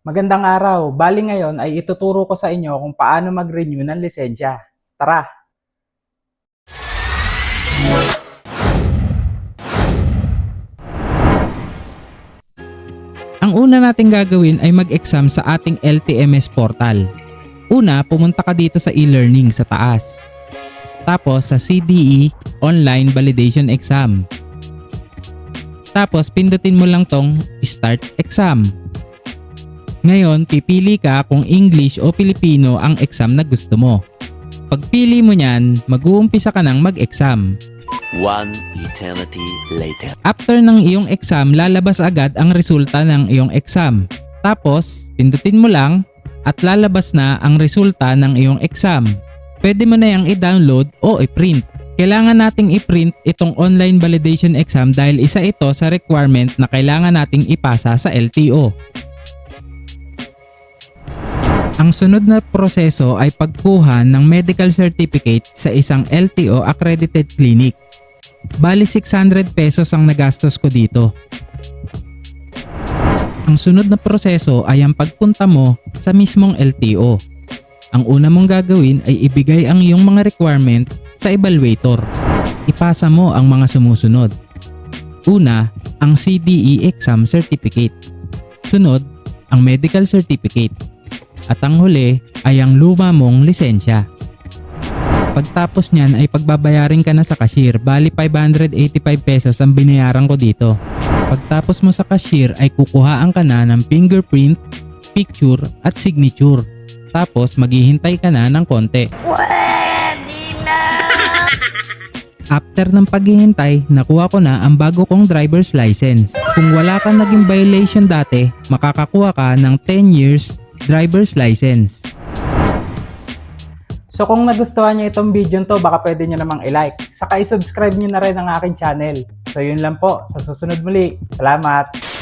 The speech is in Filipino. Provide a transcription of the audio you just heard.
Magandang araw. Bali ngayon ay ituturo ko sa inyo kung paano mag-renew ng lisensya. Tara! Ang una nating gagawin ay mag-exam sa ating LTMS portal. Una, pumunta ka dito sa e-learning sa taas. Tapos sa CDE Online Validation Exam. Tapos pindutin mo lang tong Start Exam. Ngayon, pipili ka kung English o Filipino ang exam na gusto mo. Pagpili mo niyan, mag-uumpisa ka ng mag-exam. One eternity later. After ng iyong exam, lalabas agad ang resulta ng iyong exam. Tapos, pindutin mo lang at lalabas na ang resulta ng iyong exam. Pwede mo na yang i-download o i-print. Kailangan nating i-print itong online validation exam dahil isa ito sa requirement na kailangan nating ipasa sa LTO. Ang sunod na proseso ay pagkuha ng medical certificate sa isang LTO accredited clinic. Bali 600 pesos ang nagastos ko dito. Ang sunod na proseso ay ang pagpunta mo sa mismong LTO. Ang una mong gagawin ay ibigay ang iyong mga requirement sa evaluator. Ipasa mo ang mga sumusunod. Una, ang CDE exam certificate. Sunod, ang medical certificate. At ang huli ay ang luma mong lisensya. Pagtapos niyan ay pagbabayarin ka na sa cashier, bali 585 pesos ang binayaran ko dito. Pagtapos mo sa cashier ay kukuhaan ka na ng fingerprint, picture at signature. Tapos maghihintay ka na ng konti. Pwede na! After ng paghihintay, nakuha ko na ang bago kong driver's license. Kung wala kang naging violation dati, makakakuha ka ng 10 years driver's license. So kung nagustuhan niyo itong video to, baka pwede niyo namang i-like. Saka i-subscribe niyo na rin ang aking channel. So yun lang po, sa susunod muli. Salamat!